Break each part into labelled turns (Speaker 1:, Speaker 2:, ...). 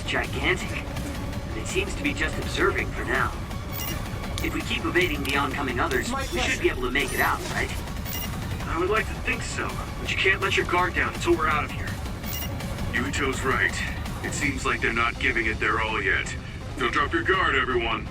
Speaker 1: is gigantic, and it seems to be just observing for now. If we keep evading the oncoming others, we should be able to make it out, right?
Speaker 2: I would like to think so, but you can't let your guard down until we're out of here.
Speaker 3: Yuito's right. It seems like they're not giving it their all yet. Don't drop your guard, everyone.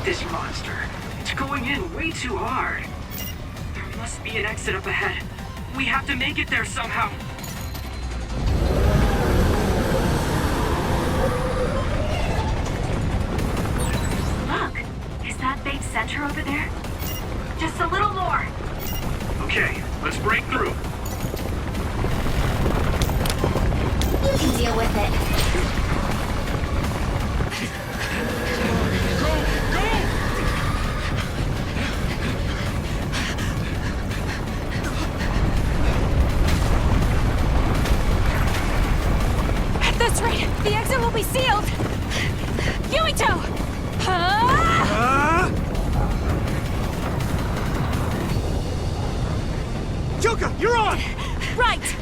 Speaker 1: This monster. It's going in way too hard. There must be an exit up ahead. We have to make it there somehow.
Speaker 4: Look, is that big center over there? Just a little more.
Speaker 2: Okay, let's break through.
Speaker 4: You can deal with it.
Speaker 5: That's right! The exit will be sealed! Yuito!
Speaker 2: Yuka, you're on!
Speaker 5: Right!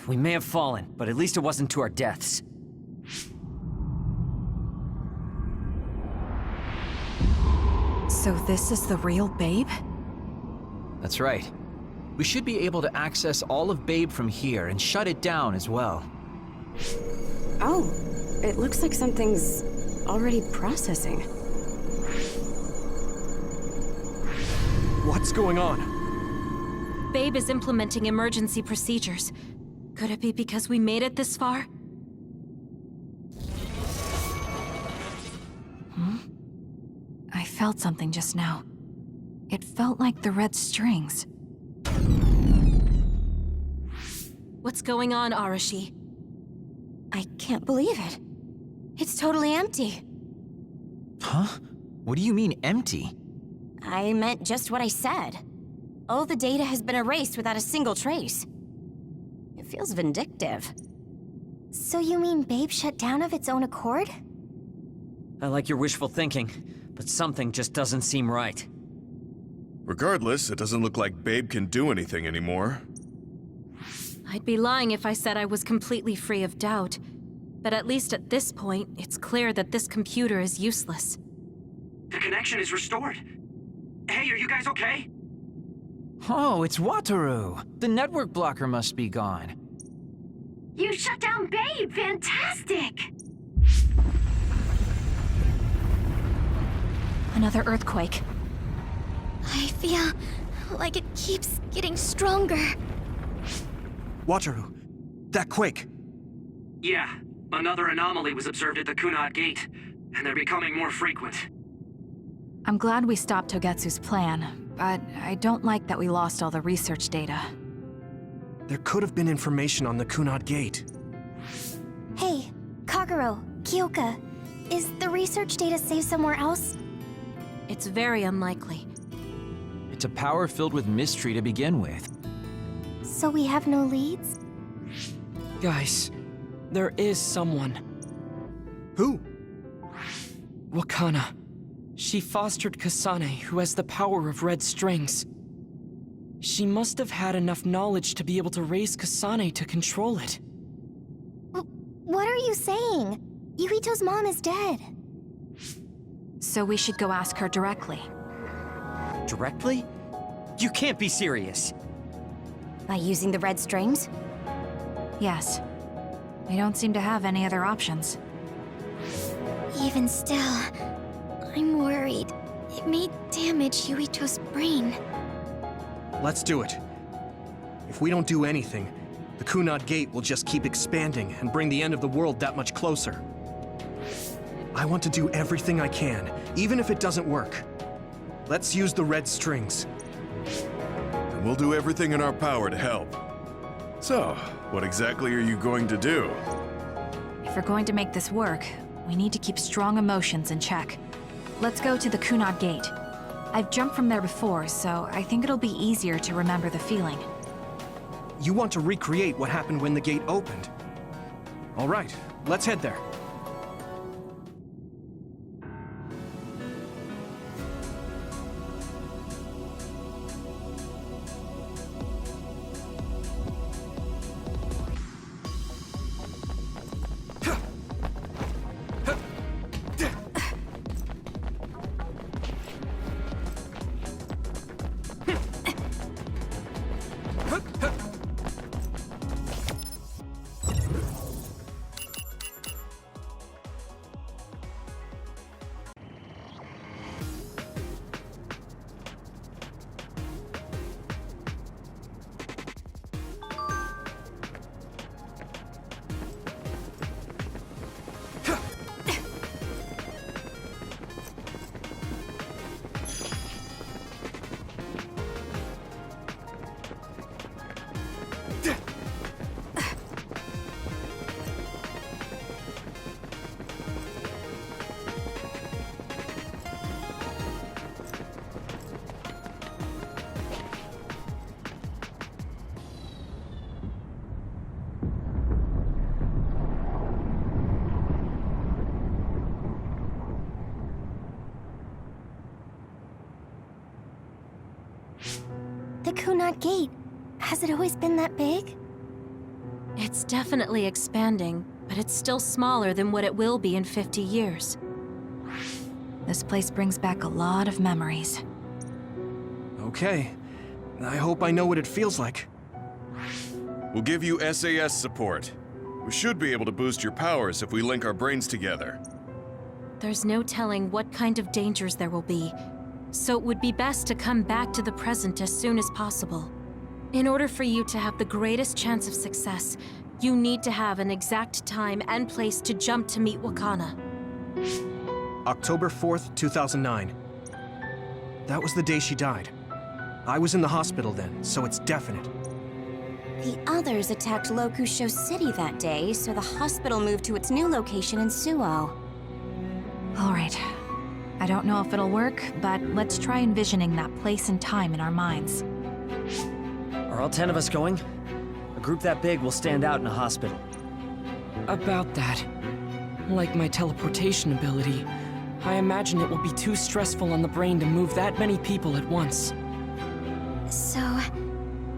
Speaker 6: We may have fallen, but at least it wasn't to our deaths.
Speaker 5: So this is the real Babe?
Speaker 7: That's right. We should be able to access all of Babe from here and shut it down as well.
Speaker 8: Oh, it looks like something's already processing.
Speaker 2: What's going on?
Speaker 5: Babe is implementing emergency procedures. Could it be because we made it this far? I felt something just now. It felt like the red strings. What's going on, Arashi?
Speaker 8: I can't believe it. It's totally empty.
Speaker 7: Huh? What do you mean, empty?
Speaker 8: I meant just what I said. All the data has been erased without a single trace. It feels vindictive.
Speaker 4: So you mean Babe shut down of its own accord?
Speaker 6: I like your wishful thinking, but something just doesn't seem right.
Speaker 3: Regardless, it doesn't look like Babe can do anything anymore.
Speaker 5: I'd be lying if I said I was completely free of doubt. But at least at this point, it's clear that this computer is useless.
Speaker 1: The connection is restored. Hey, are you guys okay?
Speaker 7: Oh, it's Wataru! The network blocker must be gone.
Speaker 4: You shut down Babe! Fantastic!
Speaker 5: Another earthquake.
Speaker 4: I feel like it keeps getting stronger.
Speaker 2: Wataru, that quake.
Speaker 1: Yeah, another anomaly was observed at the Kunad Gate, and they're becoming more frequent.
Speaker 5: I'm glad we stopped Togetsu's plan, but I don't like that we lost all the research data.
Speaker 2: There could have been information on the Kunad Gate.
Speaker 4: Hey, Kagero, Kyoka, is the research data saved somewhere else?
Speaker 5: It's very unlikely.
Speaker 7: It's a power filled with mystery to begin with.
Speaker 4: So we have no leads?
Speaker 9: Guys, there is someone.
Speaker 2: Who?
Speaker 9: Wakana. She fostered Kasane, who has the power of red strings. She must have had enough knowledge to be able to raise Kasane to control it.
Speaker 4: What are you saying? Yuito's mom is dead.
Speaker 5: So we should go ask her directly.
Speaker 6: Directly? You can't be serious!
Speaker 8: By using the red strings?
Speaker 5: Yes. We don't seem to have any other options.
Speaker 4: Even still, I'm worried. It may damage Yuito's brain.
Speaker 10: Let's do it. If we don't do anything, the Kunad Gate will just keep expanding and bring the end of the world that much closer. I want to do everything I can, even if it doesn't work. Let's use the red strings.
Speaker 3: And we'll do everything in our power to help. So, what exactly are you going to do?
Speaker 11: If we're going to make this work, we need to keep strong emotions in check. Let's go to the Kunad Gate. I've jumped from there before, so I think it'll be easier to remember the feeling.
Speaker 10: You want to recreate what happened when the gate opened? All right, let's head there.
Speaker 4: The Kunad Gate. Has it always been that big?
Speaker 5: It's definitely expanding, but it's still smaller than what it will be in 50 years.
Speaker 11: This place brings back a lot of memories.
Speaker 10: Okay. I hope I know what it feels like.
Speaker 3: We'll give you SAS support. We should be able to boost your powers if we link our brains together.
Speaker 5: There's no telling what kind of dangers there will be, so it would be best to come back to the present as soon as possible. In order for you to have the greatest chance of success, you need to have an exact time and place to jump to meet Wakana.
Speaker 10: October 4th, 2009. That was the day she died. I was in the hospital then, so it's definite.
Speaker 8: The others attacked Lokusho City that day, so the hospital moved to its new location in Suo.
Speaker 11: All right. I don't know if it'll work, but let's try envisioning that place and time in our minds.
Speaker 6: Are all 10 of us going? A group that big will stand out in a hospital.
Speaker 9: About that. Like my teleportation ability, I imagine it will be too stressful on the brain to move that many people at once.
Speaker 4: So,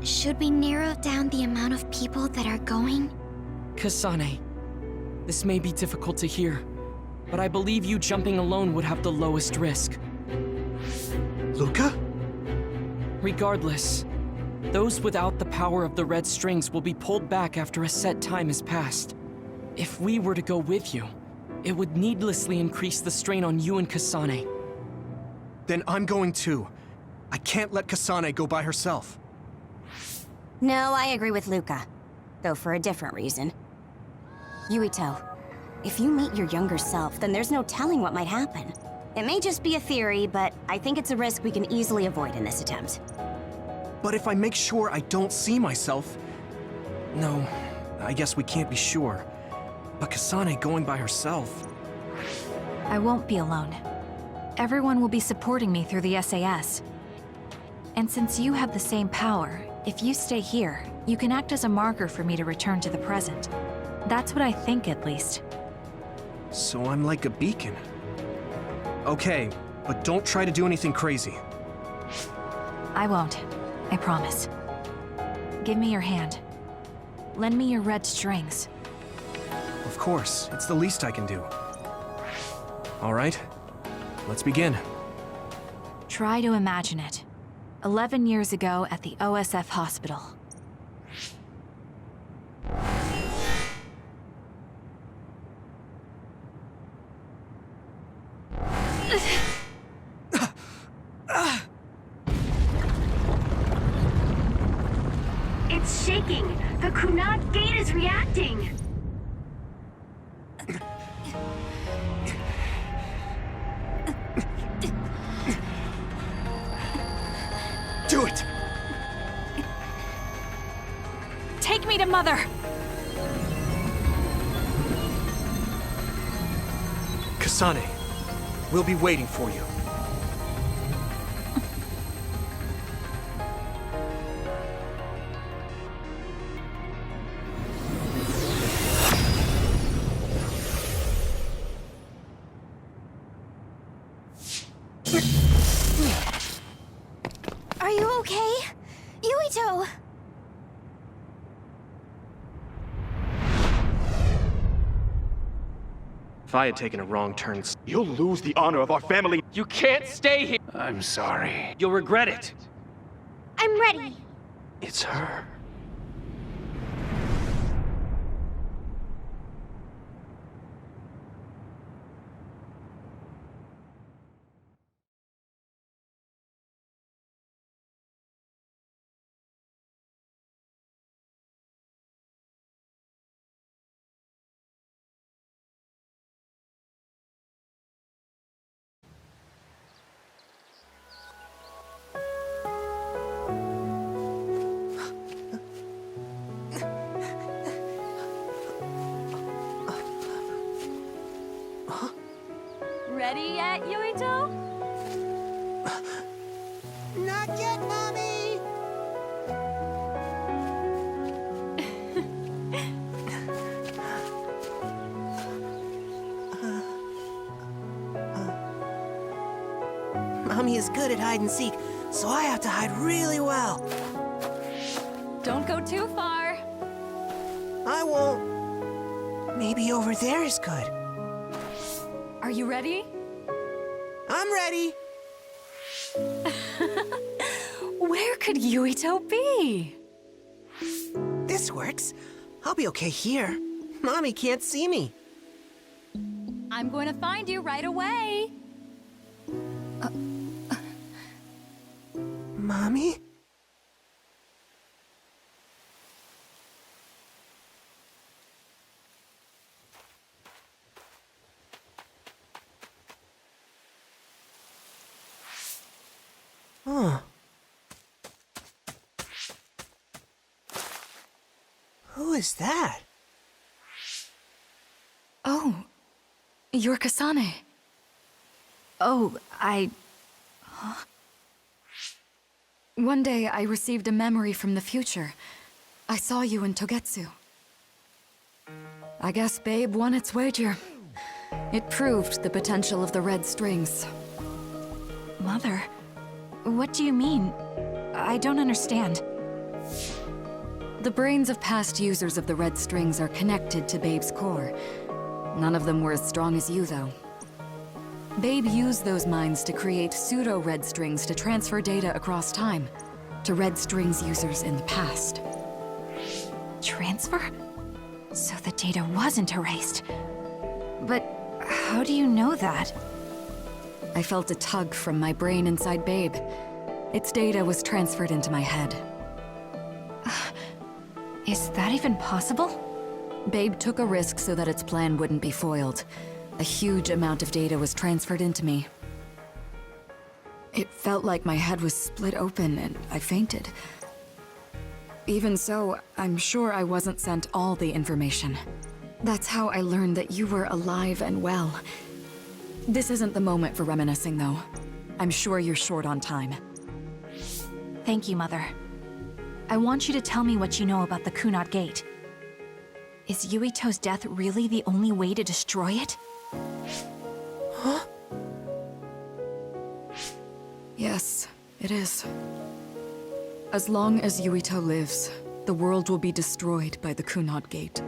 Speaker 4: should we narrow down the amount of people that are going?
Speaker 9: Kasane, this may be difficult to hear, but I believe you jumping alone would have the lowest risk.
Speaker 10: Luca?
Speaker 9: Regardless, those without the power of the red strings will be pulled back after a set time has passed. If we were to go with you, it would needlessly increase the strain on you and Kasane.
Speaker 10: Then I'm going too. I can't let Kasane go by herself.
Speaker 8: No, I agree with Luca, though for a different reason. Yuito, if you meet your younger self, then there's no telling what might happen. It may just be a theory, but I think it's a risk we can easily avoid in this attempt.
Speaker 10: But if I make sure I don't see myself... No, I guess we can't be sure. But Kasane going by herself...
Speaker 11: I won't be alone. Everyone will be supporting me through the SAS. And since you have the same power, if you stay here, you can act as a marker for me to return to the present. That's what I think, at least.
Speaker 10: So I'm like a beacon. Okay, but don't try to do anything crazy.
Speaker 11: I won't. I promise. Give me your hand. Lend me your red strings.
Speaker 10: Of course, it's the least I can do. All right, let's begin.
Speaker 11: Try to imagine it. 11 years ago at the OSF hospital.
Speaker 12: It's shaking! The Kunad Gate is reacting!
Speaker 10: Do it!
Speaker 11: Take me to Mother!
Speaker 10: Kasane, we'll be waiting for you.
Speaker 4: Are you okay? Yuito!
Speaker 10: If I had taken a wrong turn, you'll lose the honor of our family.
Speaker 9: You can't stay here!
Speaker 3: I'm sorry.
Speaker 10: You'll regret it.
Speaker 12: I'm ready!
Speaker 10: It's her.
Speaker 11: Ready yet, Yuito?
Speaker 13: Not yet, Mommy! Mommy is good at hide and seek, so I have to hide really well.
Speaker 11: Don't go too far.
Speaker 13: I won't. Maybe over there is good.
Speaker 11: Are you ready?
Speaker 13: I'm ready.
Speaker 11: Where could Yuito be?
Speaker 13: This works. I'll be okay here. Mommy can't see me.
Speaker 11: I'm going to find you right away.
Speaker 13: Mommy? Huh. Who is that?
Speaker 11: Oh, you're Kasane. Oh, Huh? One day I received a memory from the future. I saw you in Togetsu. I guess Babe won its wager. It proved the potential of the red strings. Mother? What do you mean? I don't understand. The brains of past users of the red strings are connected to Babe's core. None of them were as strong as you, though. Babe used those minds to create pseudo-red strings to transfer data across time to red strings users in the past.
Speaker 4: Transfer? So the data wasn't erased. But how do you know that?
Speaker 11: I felt a tug from my brain inside Babe. Its data was transferred into my head.
Speaker 4: Is that even possible?
Speaker 11: Babe took a risk so that its plan wouldn't be foiled. A huge amount of data was transferred into me. It felt like my head was split open and I fainted. Even so, I'm sure I wasn't sent all the information. That's how I learned that you were alive and well. This isn't the moment for reminiscing, though. I'm sure you're short on time.
Speaker 4: Thank you, Mother. I want you to tell me what you know about the Kunad Gate. Is Yuito's death really the only way to destroy it?
Speaker 13: Huh?
Speaker 11: Yes, it is. As long as Yuito lives, the world will be destroyed by the Kunad Gate.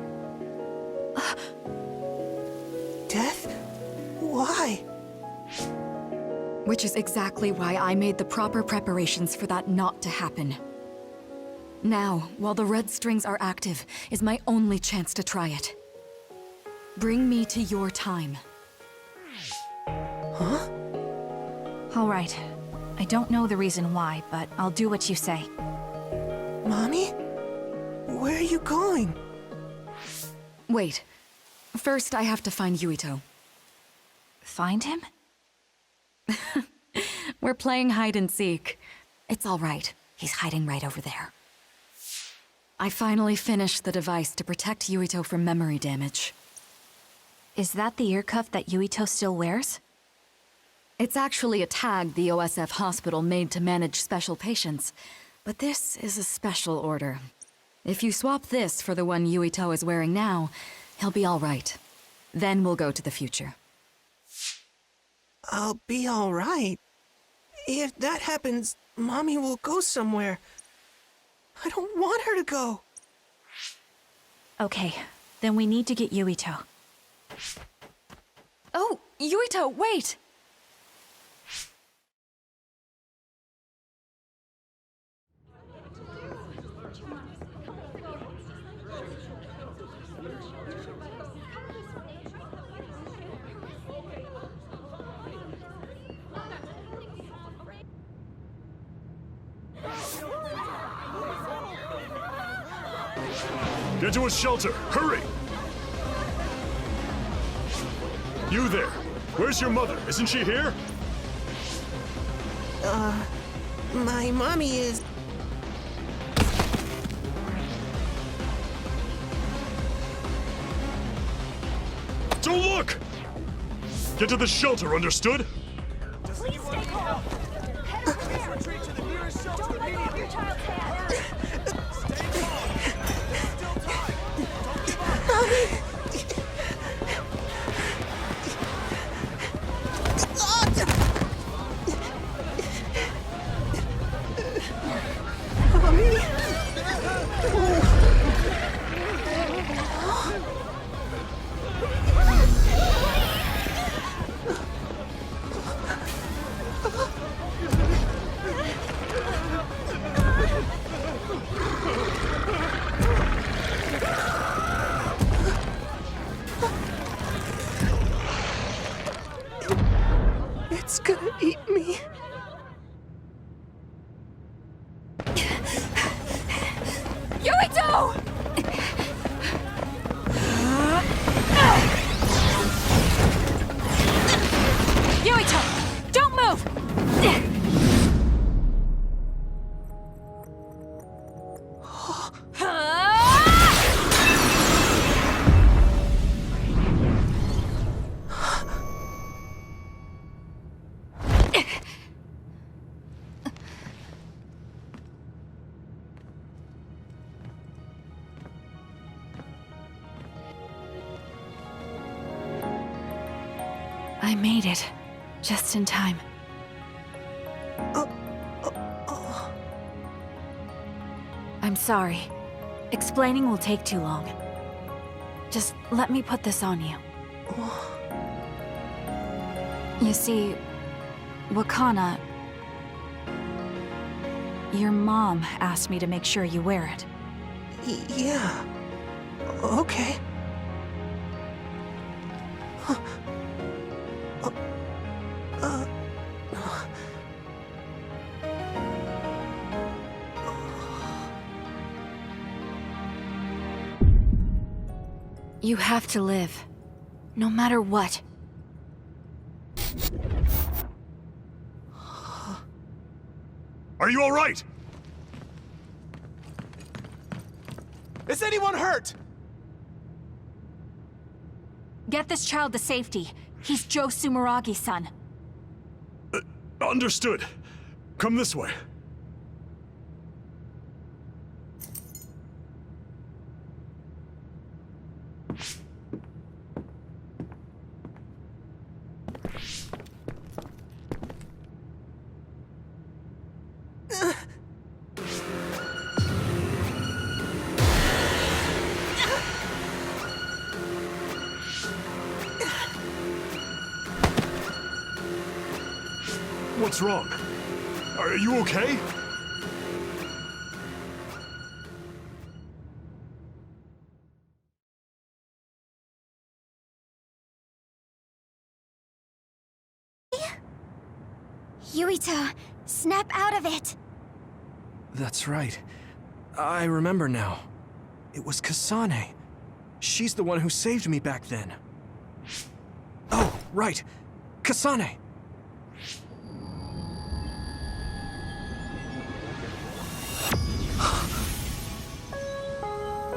Speaker 13: Death? Why?
Speaker 11: Which is exactly why I made the proper preparations for that not to happen. Now, while the red strings are active, is my only chance to try it. Bring me to your time.
Speaker 13: Huh?
Speaker 4: All right. I don't know the reason why, but I'll do what you say.
Speaker 13: Mommy? Where are you going?
Speaker 11: Wait. First, I have to find Yuito. Find him? We're playing hide and seek. It's all right. He's hiding right over there. I finally finished the device to protect Yuito from memory damage.
Speaker 4: Is that the ear cuff that Yuito still wears?
Speaker 11: It's actually a tag the OSF hospital made to manage special patients. But this is a special order. If you swap this for the one Yuito is wearing now, he'll be all right. Then we'll go to the future.
Speaker 13: I'll be all right. If that happens, Mommy will go somewhere. I don't want her to go.
Speaker 4: Okay, then we need to get Yuito.
Speaker 11: Oh, Yuito, wait!
Speaker 3: Get to a shelter! Hurry! You there! Where's your mother? Isn't she here?
Speaker 13: My mommy is...
Speaker 3: Don't look! Get to the shelter, understood?
Speaker 12: Please stay calm. Retreat to the nearest shelter. Don't let go of your child's hand. Stay calm. Still time. Don't give up.
Speaker 13: Mommy! It's gonna eat me.
Speaker 11: Yuito! Yuito, don't move!
Speaker 4: I made it. Just in time. I'm sorry. Explaining will take too long. Just let me put this on you. You see, Wakana... Your mom asked me to make sure you wear it.
Speaker 13: Yeah. Okay.
Speaker 4: You have to live. No matter what.
Speaker 3: Are you all right?
Speaker 2: Is anyone hurt?
Speaker 4: Get this child to safety. He's Joe Sumeragi's son.
Speaker 3: Understood. Come this way. What's wrong? Are you okay?
Speaker 8: Yuito, snap out of it!
Speaker 10: That's right. I remember now. It was Kasane. She's the one who saved me back then. Oh, right. Kasane!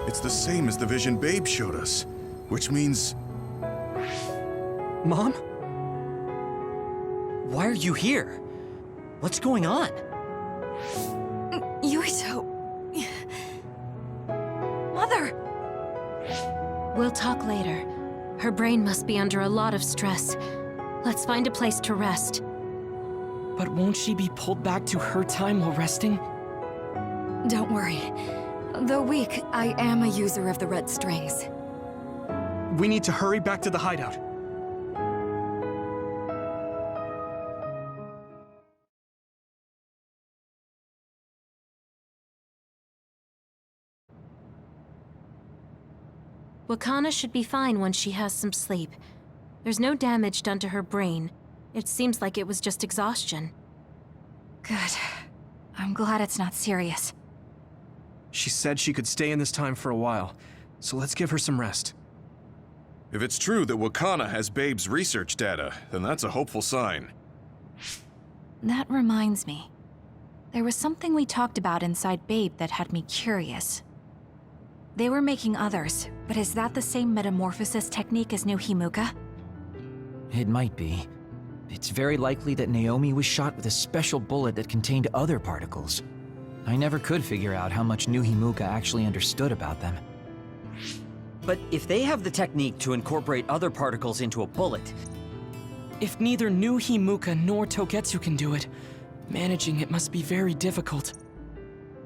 Speaker 3: It's the same as the vision Babe showed us, which means...
Speaker 10: Mom?
Speaker 6: Why are you here? What's going on?
Speaker 11: Yuito... Mother!
Speaker 5: We'll talk later. Her brain must be under a lot of stress. Let's find a place to rest.
Speaker 9: But won't she be pulled back to her time while resting?
Speaker 11: Don't worry. Though weak, I am a user of the red strings.
Speaker 10: We need to hurry back to the hideout.
Speaker 5: Wakana should be fine once she has some sleep. There's no damage done to her brain. It seems like it was just exhaustion.
Speaker 11: Good. I'm glad it's not serious.
Speaker 10: She said she could stay in this time for a while, so let's give her some rest.
Speaker 3: If it's true that Wakana has Babe's research data, then that's a hopeful sign.
Speaker 11: That reminds me. There was something we talked about inside Babe that had me curious. They were making others, but is that the same metamorphosis technique as New Himuka?
Speaker 7: It might be. It's very likely that Naomi was shot with a special bullet that contained other particles. I never could figure out how much New Himuka actually understood about them.
Speaker 6: But if they have the technique to incorporate other particles into a bullet...
Speaker 9: If neither New Himuka nor Togetsu can do it, managing it must be very difficult.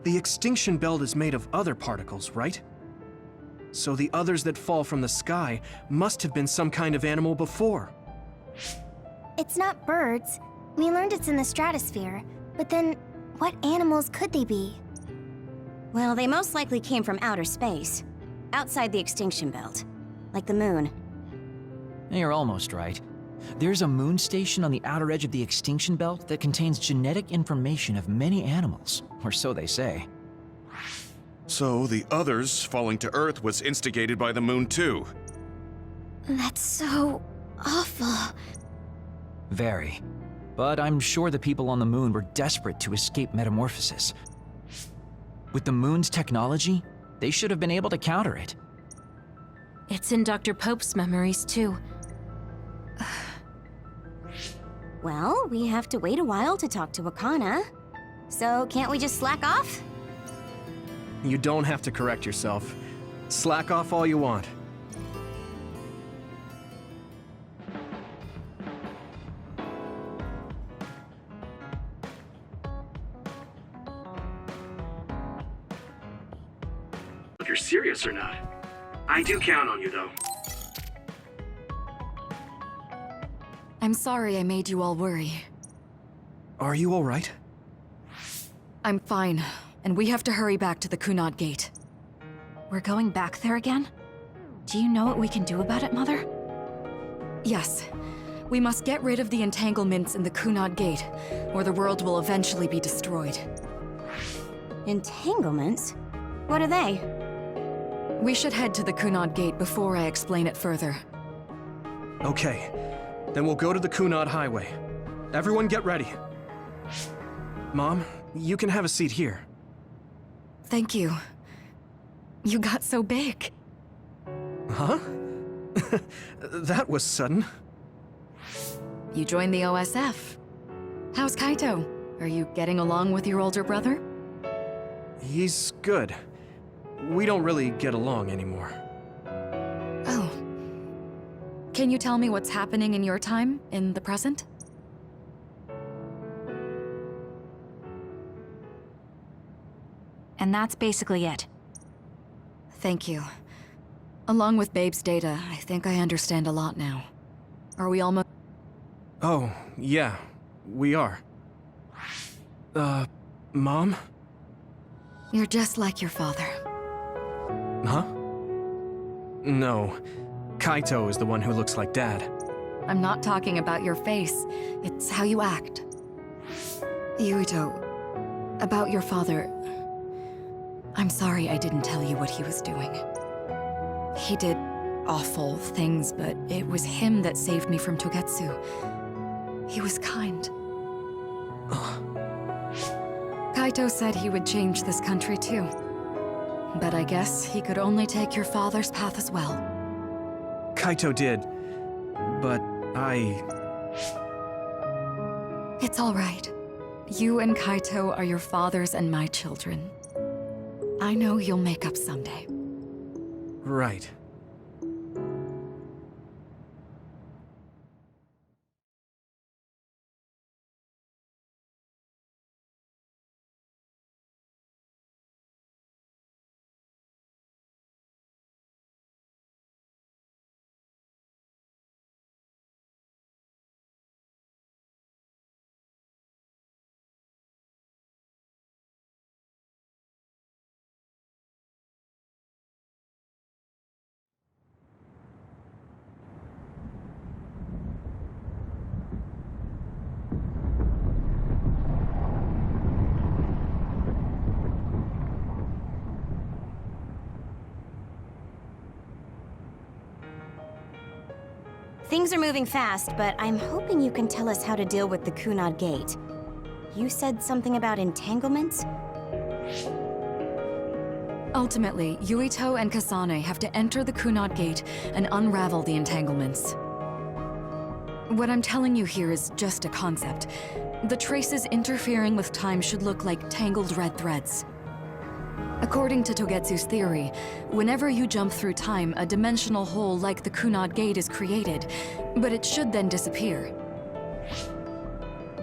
Speaker 10: The extinction belt is made of other particles, right? So the others that fall from the sky must have been some kind of animal before.
Speaker 8: It's not birds. We learned it's in the stratosphere. But then, what animals could they be? Well, they most likely came from outer space. Outside the extinction belt. Like the moon.
Speaker 7: You're almost right. There's a moon station on the outer edge of the extinction belt that contains genetic information of many animals, or so they say.
Speaker 3: So the others falling to Earth was instigated by the moon too.
Speaker 8: That's so awful.
Speaker 7: Very. But I'm sure the people on the moon were desperate to escape metamorphosis. With the moon's technology, they should have been able to counter it.
Speaker 5: It's in Dr. Pope's memories, too.
Speaker 8: Well, we have to wait a while to talk to Wakana. So, can't we just slack off?
Speaker 10: You don't have to correct yourself. Slack off all you want.
Speaker 2: If you're serious or not. I do count on you, though.
Speaker 11: I'm sorry I made you all worry.
Speaker 10: Are you all right?
Speaker 11: I'm fine, and we have to hurry back to the Kunad Gate. We're going back there again? Do you know what we can do about it, Mother? Yes. We must get rid of the entanglements in the Kunad Gate, or the world will eventually be destroyed.
Speaker 8: Entanglements? What are they?
Speaker 11: We should head to the Kunad Gate before I explain it further.
Speaker 10: Okay. Then we'll go to the Kunad Highway. Everyone get ready. Mom, you can have a seat here.
Speaker 11: Thank you. You got so big.
Speaker 10: Huh? That was sudden.
Speaker 11: You joined the OSF. How's Kaito? Are you getting along with your older brother?
Speaker 10: He's good. We don't really get along anymore.
Speaker 11: Oh. Can you tell me what's happening in your time, in the present? And that's basically it. Thank you. Along with Babe's data, I think I understand a lot now. Are we almost...
Speaker 10: Oh, yeah. We are. Mom?
Speaker 11: You're just like your father.
Speaker 10: Huh? No. Kaito is the one who looks like Dad.
Speaker 11: I'm not talking about your face. It's how you act. Yuito, about your father... I'm I'm sorry I didn't tell you what he was doing. He did awful things, but it was him that saved me from Togetsu. He was kind. Kaito said he would change this country too. But I guess he could only take your father's path as well.
Speaker 10: Kaito did, but
Speaker 11: It's all right. You and Kaito are your father's and my children. I know you'll make up someday.
Speaker 10: Right.
Speaker 8: Things are moving fast, but I'm hoping you can tell us how to deal with the Kunad Gate. You said something about entanglements?
Speaker 11: Ultimately, Yuito and Kasane have to enter the Kunad Gate and unravel the entanglements. What I'm telling you here is just a concept. The traces interfering with time should look like tangled red threads. According to Togetsu's theory, whenever you jump through time, a dimensional hole like the Kunad Gate is created, but it should then disappear.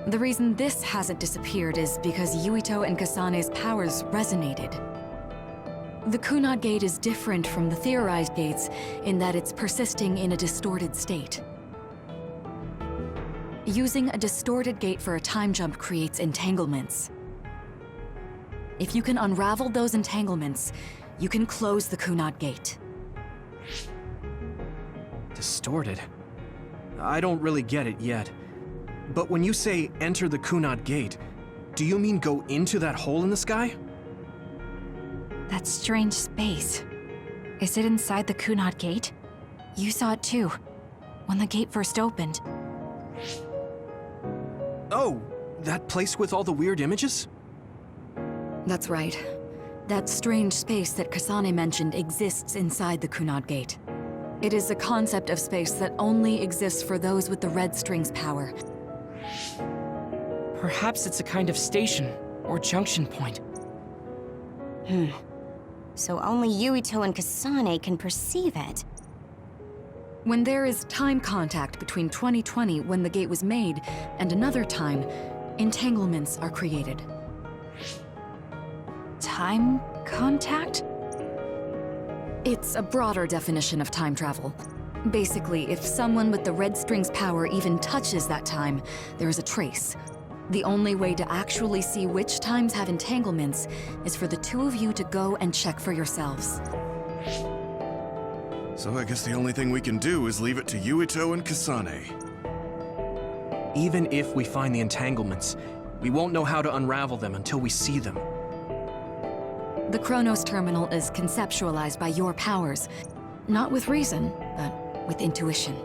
Speaker 11: The reason this hasn't disappeared is because Yuito and Kasane's powers resonated. The Kunad Gate is different from the theorized gates in that it's persisting in a distorted state. Using a distorted gate for a time jump creates entanglements. If you can unravel those entanglements, you can close the Kunad Gate.
Speaker 10: Distorted? I don't really get it yet. But when you say enter the Kunad Gate, do you mean go into that hole in the sky?
Speaker 11: That strange space. Is it inside the Kunad Gate? You saw it too, when the gate first opened.
Speaker 10: Oh, that place with all the weird images?
Speaker 11: That's right. That strange space that Kasane mentioned exists inside the Kunad Gate. It is a concept of space that only exists for those with the red string's power.
Speaker 9: Perhaps it's a kind of station or junction point.
Speaker 8: So only Yuito and Kasane can perceive it.
Speaker 11: When there is time contact between 2020, when the gate was made, and another time, entanglements are created. Time contact? It's a broader definition of time travel. Basically, if someone with the red string's power even touches that time, there is a trace. The only way to actually see which times have entanglements is for the two of you to go and check for yourselves.
Speaker 3: So I guess the only thing we can do is leave it to Yuito and Kasane.
Speaker 10: Even if we find the entanglements, we won't know how to unravel them until we see them.
Speaker 11: The Chronos Terminal is conceptualized by your powers, not with reason, but with intuition.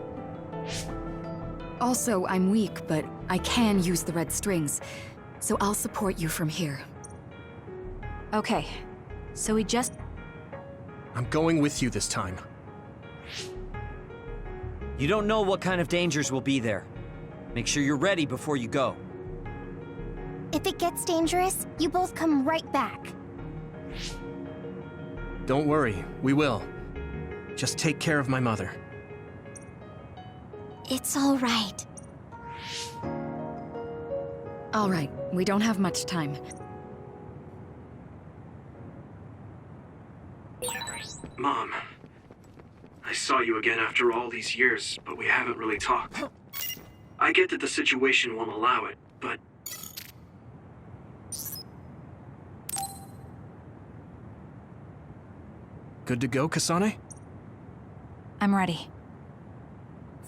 Speaker 11: Also, I'm weak, but I can use the red strings, so I'll support you from here. Okay, so we just...
Speaker 10: I'm going with you this time.
Speaker 6: You don't know what kind of dangers will be there. Make sure you're ready before you go.
Speaker 12: If it gets dangerous, you both come right back.
Speaker 10: Don't worry, we will. Just take care of my mother.
Speaker 12: It's all right.
Speaker 11: All right, we don't have much time.
Speaker 2: Mom, I saw you again after all these years, but we haven't really talked. I get that the situation won't allow it, but...
Speaker 10: Good to go, Kasane?
Speaker 11: I'm ready.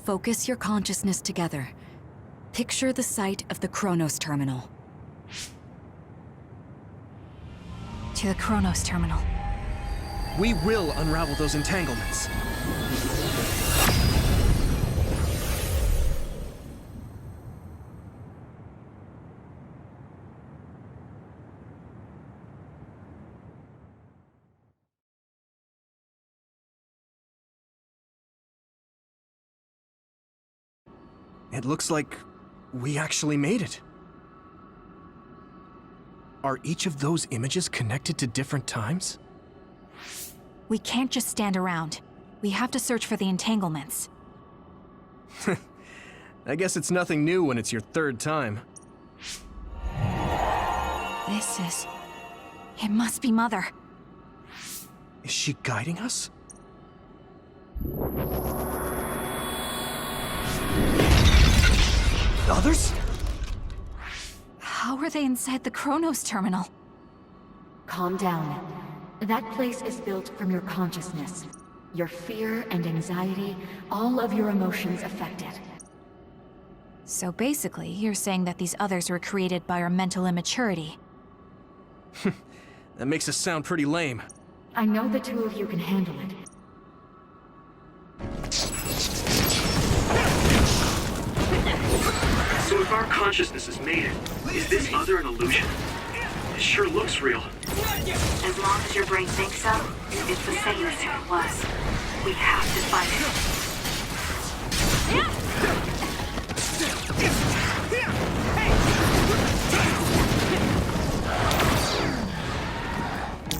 Speaker 11: Focus your consciousness together. Picture the site of the Chronos Terminal. to the Chronos terminal.
Speaker 10: We will unravel those entanglements. It looks like we actually made it. Are each of those images connected to different times?
Speaker 11: We can't just stand around. We have to search for the entanglements.
Speaker 10: I guess it's nothing new when it's your third time.
Speaker 11: It must be Mother.
Speaker 10: Is she guiding us? Others?
Speaker 11: How are they inside the Chronos terminal?
Speaker 14: Calm down. That place is built from your consciousness. Your fear and anxiety, all of your emotions affected.
Speaker 11: So basically, you're saying that these others were created by our mental immaturity.
Speaker 10: That makes us sound pretty lame.
Speaker 14: I know the two of you can handle it.
Speaker 2: So if our consciousnesses made it, is this other an illusion? It sure looks real.
Speaker 1: As long as your brain thinks so, it's the same as who it was. We have to fight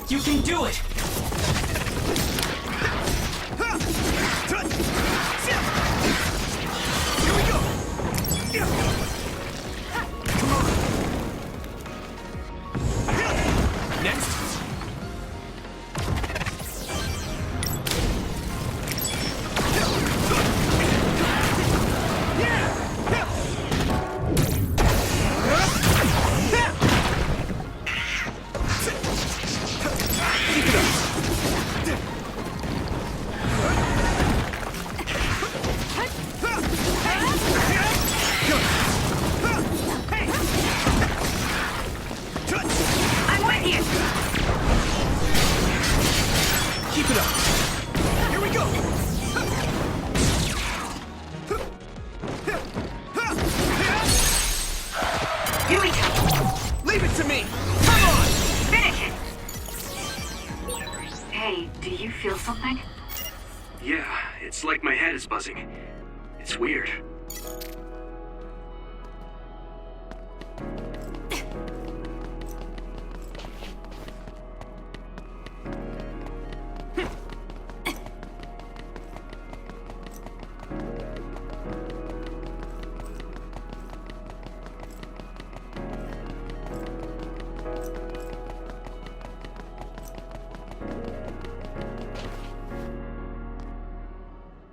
Speaker 9: You can do it!
Speaker 10: Here we go! Come on! Next! Keep it up. Here we go.
Speaker 1: Here we go.
Speaker 10: Leave it to me. Come on.
Speaker 1: Finish it. Hey, do you feel something?
Speaker 2: Yeah, it's like my head is buzzing. It's weird.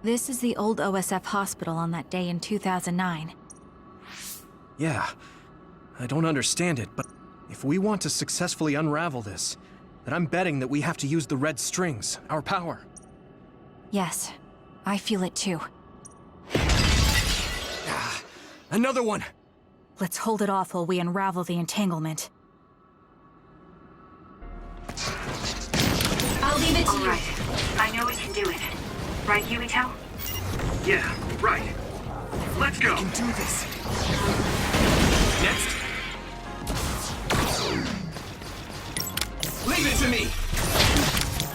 Speaker 11: This is the old OSF hospital on that day in 2009.
Speaker 10: Yeah, I don't understand it, but if we want to successfully unravel this, then I'm betting that we have to use the red strings, our power.
Speaker 11: Yes, I feel it too.
Speaker 10: Another one!
Speaker 11: Let's hold it off while we unravel the entanglement.
Speaker 14: I'll leave it to
Speaker 1: All
Speaker 14: you.
Speaker 1: right. I know we can do it. Right, Yuito?
Speaker 2: Yeah, right. Let's go.
Speaker 10: We can do this. Next. Leave it to me!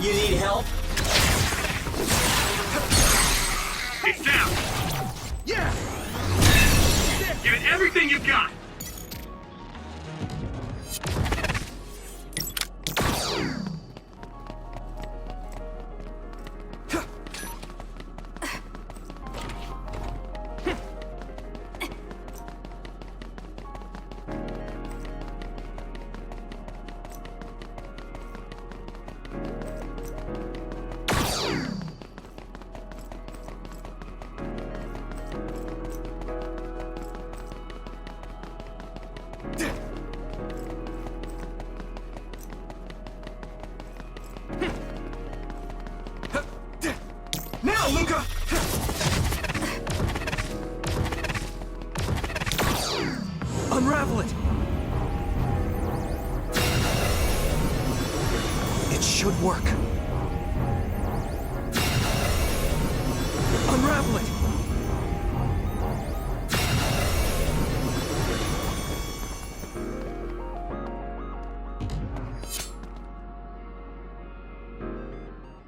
Speaker 9: You need help?
Speaker 2: It's down.
Speaker 10: Yeah!
Speaker 2: Give it everything you've got.
Speaker 10: Now, Luca! Unravel it! It should work. Unravel it!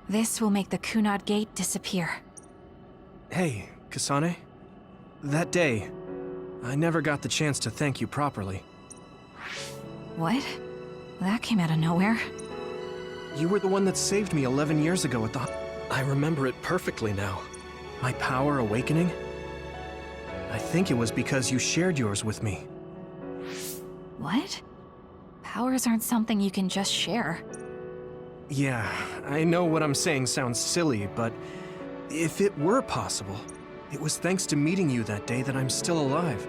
Speaker 11: This will make the Kunad Gate disappear.
Speaker 10: Hey, Kasane. That day, I never got the chance to thank you properly.
Speaker 11: What? That came out of nowhere.
Speaker 10: You were the one that saved me 11 years ago at the... I remember it perfectly now. My power awakening? I think it was because you shared yours with me.
Speaker 11: What? Powers aren't something you can just share.
Speaker 10: Yeah, I know what I'm saying sounds silly, but if it were possible, it was thanks to meeting you that day that I'm still alive.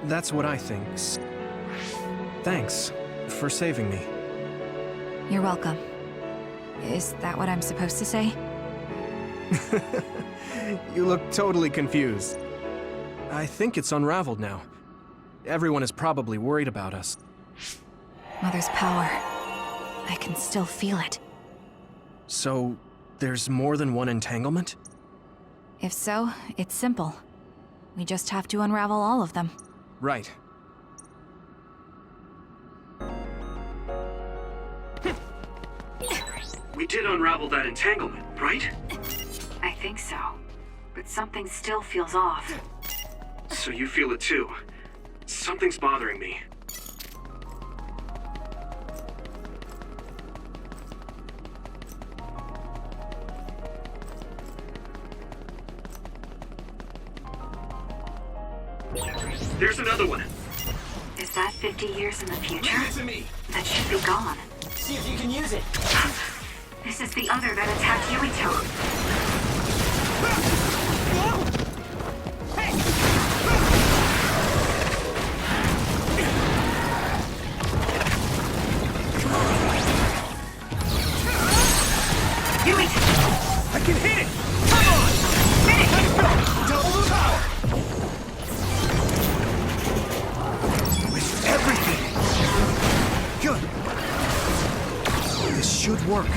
Speaker 10: That's what I think. Thanks for saving me.
Speaker 11: You're welcome. Is that what I'm supposed to say?
Speaker 10: You look totally confused. I think it's unraveled now. Everyone is probably worried about us.
Speaker 11: Mother's power. I can still feel it.
Speaker 10: So, there's more than one entanglement?
Speaker 11: If so, it's simple. We just have to unravel all of them.
Speaker 10: Right.
Speaker 2: We did unravel that entanglement, right?
Speaker 1: I think so. But something still feels off.
Speaker 2: So you feel it too. Something's bothering me. There's another one.
Speaker 1: Is that 50 years in the future?
Speaker 6: Leave it to me.
Speaker 1: That should be gone.
Speaker 6: See if you can use it.
Speaker 1: This is the other that attacked Yuito.
Speaker 10: I can hit it! Come on! Let's go! Double the power! With everything! Good! This should work.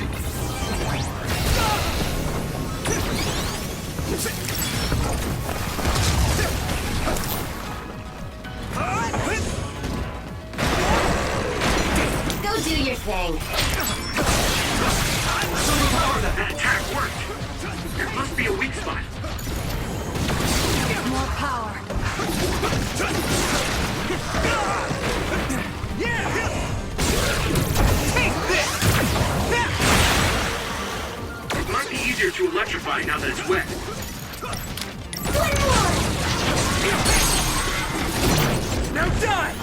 Speaker 8: Go do your thing.
Speaker 2: That attack worked. There must be a weak spot.
Speaker 11: More power.
Speaker 2: It might be easier to electrify now that it's wet.
Speaker 10: Now die!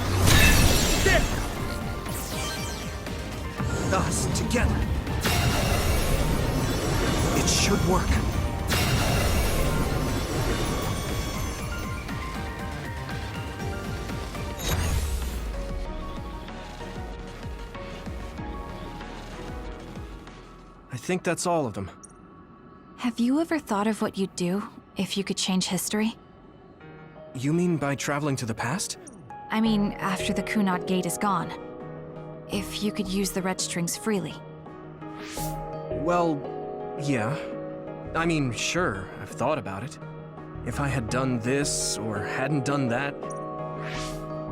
Speaker 10: There! Us together. It should work. I think that's all of them.
Speaker 11: Have you ever thought of what you'd do if you could change history?
Speaker 10: You mean by traveling to the past?
Speaker 11: I mean, after the Kunad Gate is gone. If you could use the red strings freely.
Speaker 10: Well, yeah. I mean, sure, I've thought about it. If I had done this, or hadn't done that.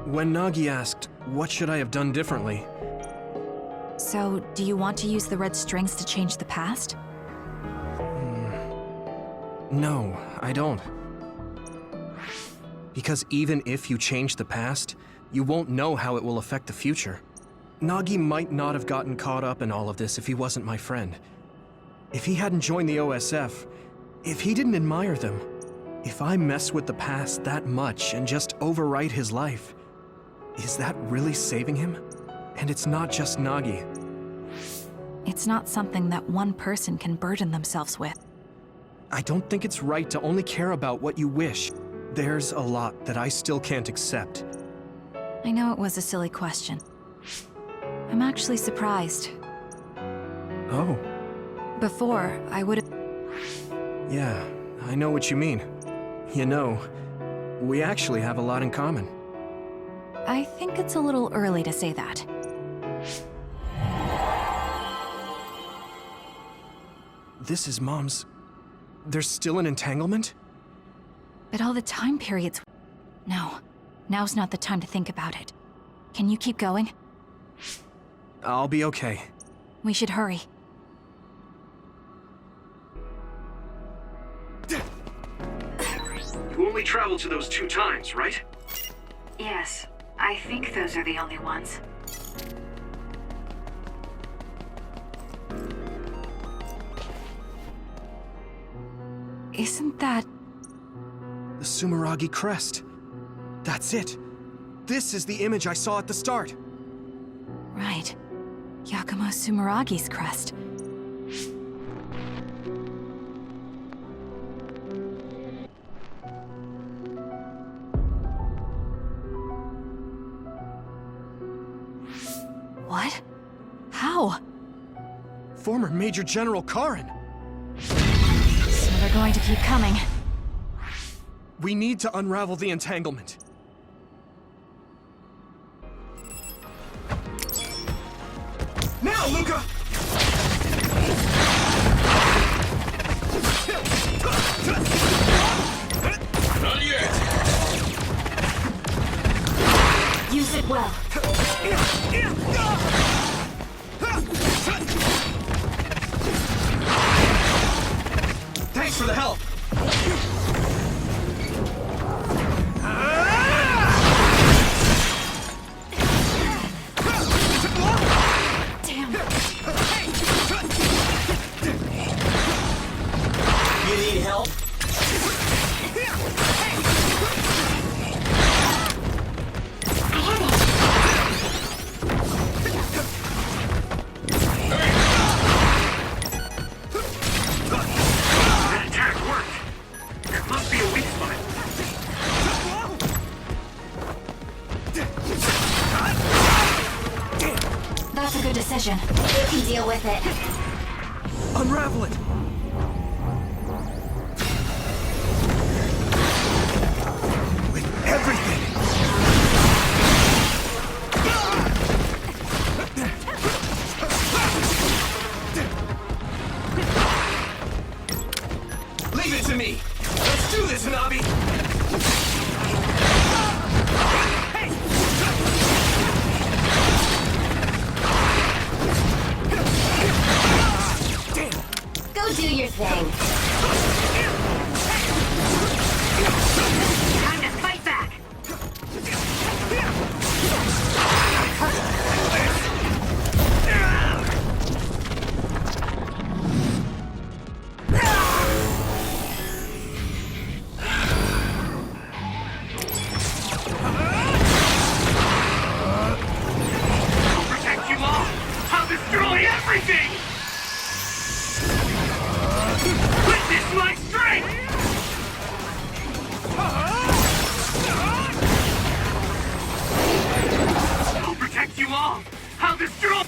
Speaker 10: When Nagi asked, what should I have done differently?
Speaker 11: So, do you want to use the red strings to change the past?
Speaker 10: No, I don't. Because even if you change the past, you won't know how it will affect the future. Nagi might not have gotten caught up in all of this if he wasn't my friend. If he hadn't joined the OSF, if he didn't admire them, if I mess with the past that much and just overwrite his life, is that really saving him? And it's not just Nagi.
Speaker 11: It's not something that one person can burden themselves with.
Speaker 10: I don't think it's right to only care about what you wish. There's a lot that I still can't accept.
Speaker 11: I know it was a silly question. I'm actually surprised.
Speaker 10: Oh.
Speaker 11: Before, I would have...
Speaker 10: Yeah, I know what you mean. You know, we actually have a lot in common.
Speaker 11: I think it's a little early to say that.
Speaker 10: This is Mom's... There's still an entanglement?
Speaker 11: But all the time periods... No, now's not the time to think about it. Can you keep going?
Speaker 10: I'll be okay.
Speaker 11: We should hurry.
Speaker 2: You only traveled to those 2 times, right?
Speaker 11: Yes, I think those are the only ones. Isn't that...
Speaker 10: The Sumeragi crest. That's it. This is the image I saw at the start.
Speaker 11: Right. Yakumo Sumeragi's crest. What? How?
Speaker 10: Former Major General Karin.
Speaker 11: So they're going to keep coming.
Speaker 10: We need to unravel the entanglement. Now, Luca!
Speaker 3: Not yet!
Speaker 14: Use it well.
Speaker 10: Thanks for the help!
Speaker 11: Damn.
Speaker 6: You need help?
Speaker 2: That attack worked! There must be a weak spot.
Speaker 11: That's a good decision.
Speaker 8: You can deal with it.
Speaker 10: Unravel it! With everything! Leave it to me! Let's do this, Hanabi!
Speaker 8: Go do your thing.
Speaker 11: Time to fight back!
Speaker 2: I'll protect you all! I'll destroy everything! Witness my strength! I'll protect you all! I'll destroy...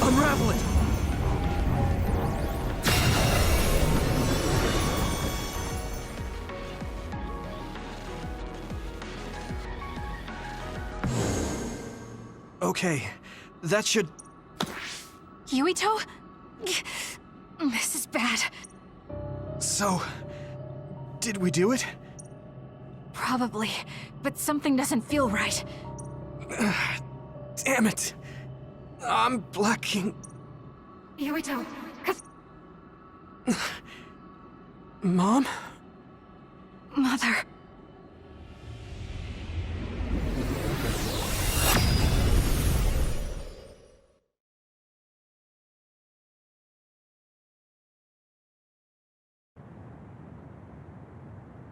Speaker 10: Unravel it! Okay, that should...
Speaker 11: Yuito? This is bad.
Speaker 10: So... did we do it?
Speaker 11: Probably, but something doesn't feel right.
Speaker 10: Damn it! I'm blacking...
Speaker 14: Yuito,
Speaker 10: Mom?
Speaker 11: Mother...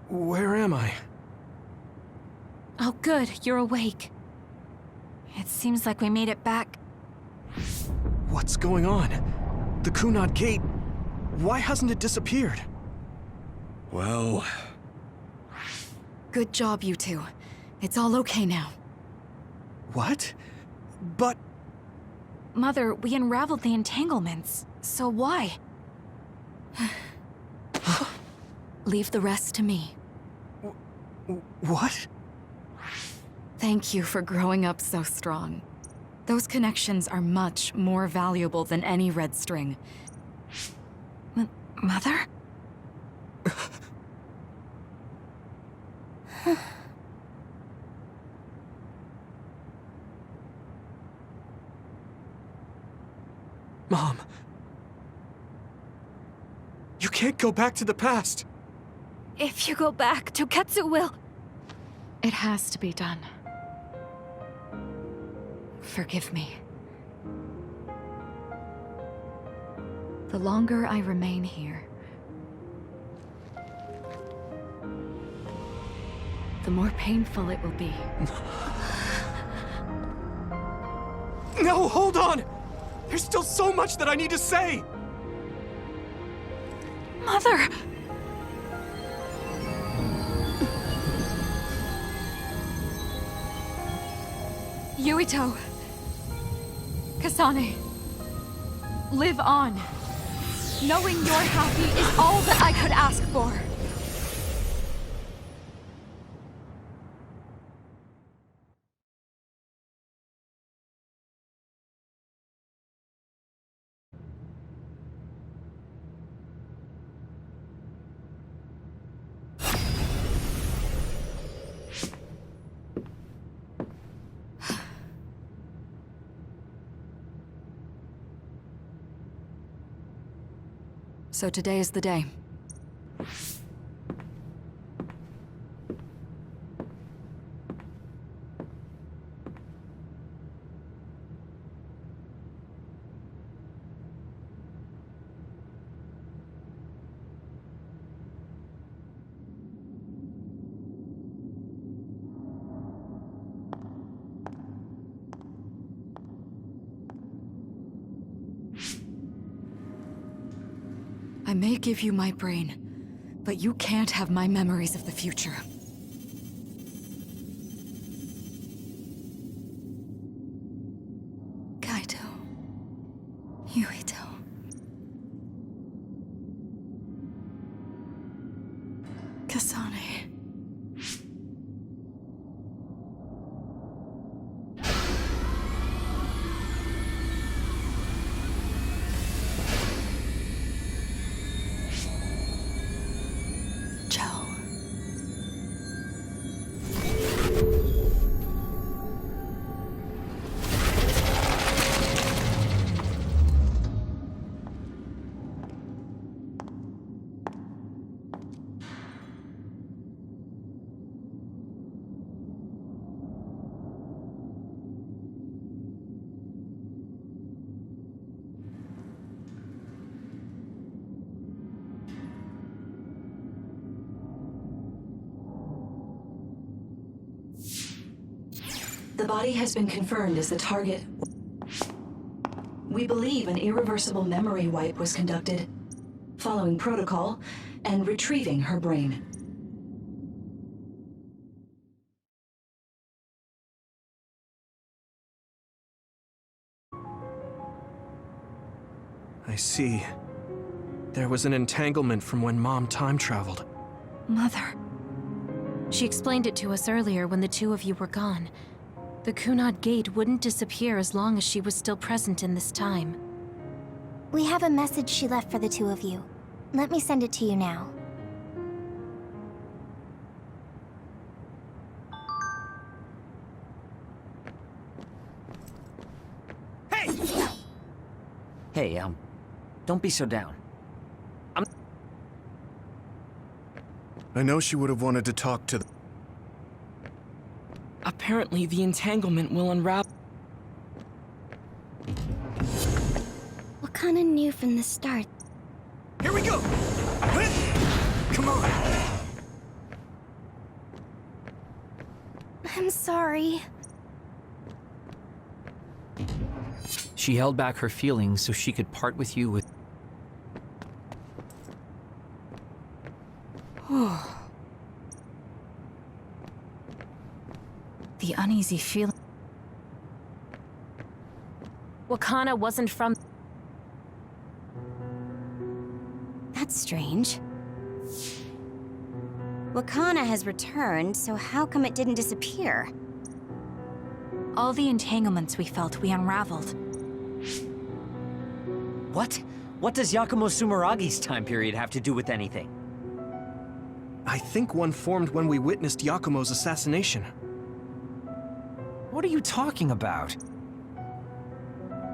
Speaker 10: Where am I?
Speaker 11: Oh good, you're awake. It seems like we made it back.
Speaker 10: What's going on? The Kunad Gate... Why hasn't it disappeared?
Speaker 3: Well...
Speaker 11: Good job, you two. It's all okay now.
Speaker 10: What? But...
Speaker 11: Mother, we unraveled the entanglements, so why? Leave the rest to me.
Speaker 10: What?
Speaker 11: Thank you for growing up so strong. Those connections are much more valuable than any red string. Mother?
Speaker 10: Mom. You can't go back to the past.
Speaker 11: If you go back, Toketsu will... It has to be done. Forgive me. The longer I remain here, the more painful it will be.
Speaker 10: No, hold on! There's still so much that I need to say!
Speaker 11: Mother! Yuito. Kasane. Live on. Knowing you're happy is all that I could ask for. So today is the day. I may give you my brain, but you can't have my memories of the future. Kaito. Yuito. Kasane.
Speaker 15: The body has been confirmed as the target. We believe an irreversible memory wipe was conducted, following protocol, and retrieving her brain.
Speaker 10: I see. There was an entanglement from when Mom time traveled.
Speaker 11: Mother.
Speaker 5: She explained it to us earlier when the two of you were gone. The Kunad Gate wouldn't disappear as long as she was still present in this time.
Speaker 8: We have a message she left for the two of you. Let me send it to you now.
Speaker 6: Hey, don't be so down.
Speaker 3: I know she would have wanted to talk to the...
Speaker 9: Apparently, the entanglement will unravel.
Speaker 8: Wakana knew from the start.
Speaker 10: Here we go! Come on!
Speaker 8: I'm sorry.
Speaker 7: She held back her feelings so she could part with you with...
Speaker 11: The uneasy feeling...
Speaker 5: Wakana wasn't from...
Speaker 8: That's strange. Wakana has returned, so how come it didn't disappear?
Speaker 11: All the entanglements we felt, we unraveled.
Speaker 6: What? What does Yakumo Sumeragi's time period have to do with anything?
Speaker 10: I think one formed when we witnessed Yakumo's assassination.
Speaker 7: What are you talking about?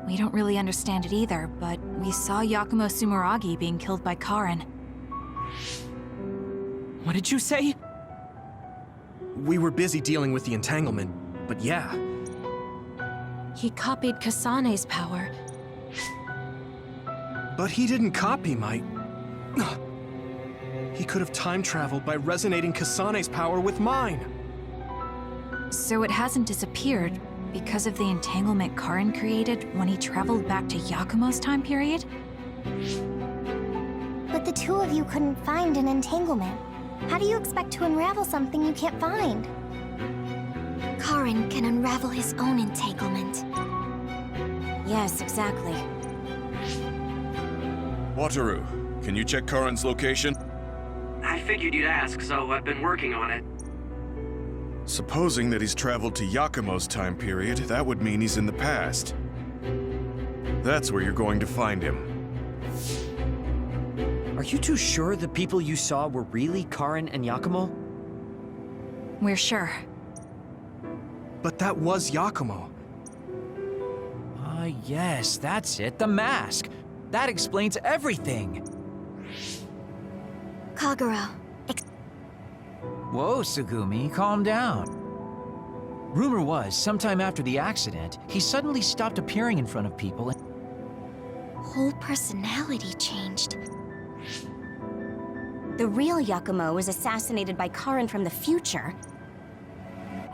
Speaker 11: We don't really understand it either, but we saw Yakumo Sumeragi being killed by Karin.
Speaker 9: What did you say?
Speaker 10: We were busy dealing with the entanglement, but yeah.
Speaker 5: He copied Kasane's power.
Speaker 10: But he didn't copy my... He could have time traveled by resonating Kasane's power with mine.
Speaker 11: So it hasn't disappeared because of the entanglement Karin created when he traveled back to Yakumo's time period?
Speaker 16: But the two of you couldn't find an entanglement. How do you expect to unravel something you can't find?
Speaker 12: Karin can unravel his own entanglement.
Speaker 8: Yes, exactly.
Speaker 3: Wataru, can you check Karin's location?
Speaker 2: I figured you'd ask, so I've been working on it.
Speaker 3: Supposing that he's traveled to Yakumo's time period, that would mean he's in the past. That's where you're going to find him.
Speaker 6: Are you too sure the people you saw were really Karin and Yakumo?
Speaker 11: We're sure.
Speaker 10: But that was Yakumo.
Speaker 7: Ah, yes, that's it, the mask. That explains everything.
Speaker 12: Kagero.
Speaker 7: Whoa, Tsugumi, calm down. Rumor was, sometime after the accident, he suddenly stopped appearing in front of people and...
Speaker 12: Whole personality changed.
Speaker 8: The real Yakumo was assassinated by Karin from the future.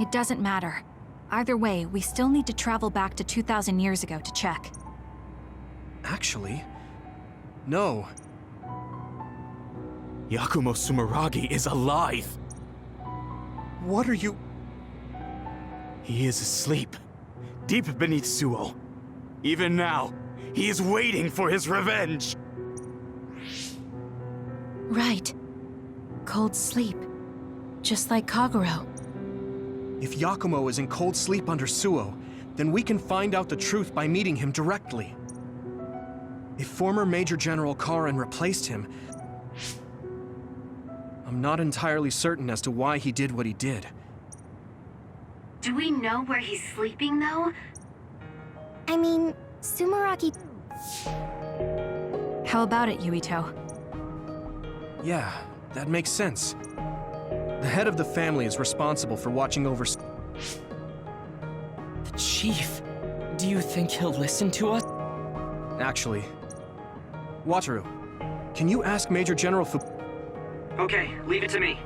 Speaker 11: It doesn't matter. Either way, we still need to travel back to 2,000 years ago to check.
Speaker 10: Actually, no.
Speaker 17: Yakumo Sumeragi is alive!
Speaker 10: What are you...
Speaker 17: He is asleep, deep beneath Suo. Even now, he is waiting for his revenge!
Speaker 5: Right. Cold sleep. Just like Kagero.
Speaker 10: If Yakumo is in cold sleep under Suo, then we can find out the truth by meeting him directly. If former Major General Karin replaced him, I'm not entirely certain as to why he did what he did.
Speaker 12: Do we know where he's sleeping, though?
Speaker 16: I mean, Sumeragi...
Speaker 11: How about it, Yuito?
Speaker 10: Yeah, that makes sense. The head of the family is responsible for watching over...
Speaker 9: The chief. Do you think he'll listen to us?
Speaker 10: Actually, Wataru, can you ask Major General Fu...
Speaker 2: Okay, leave it to me.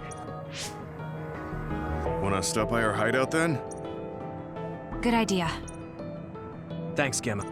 Speaker 3: Wanna stop by our hideout then?
Speaker 11: Good idea.
Speaker 10: Thanks, Gemma.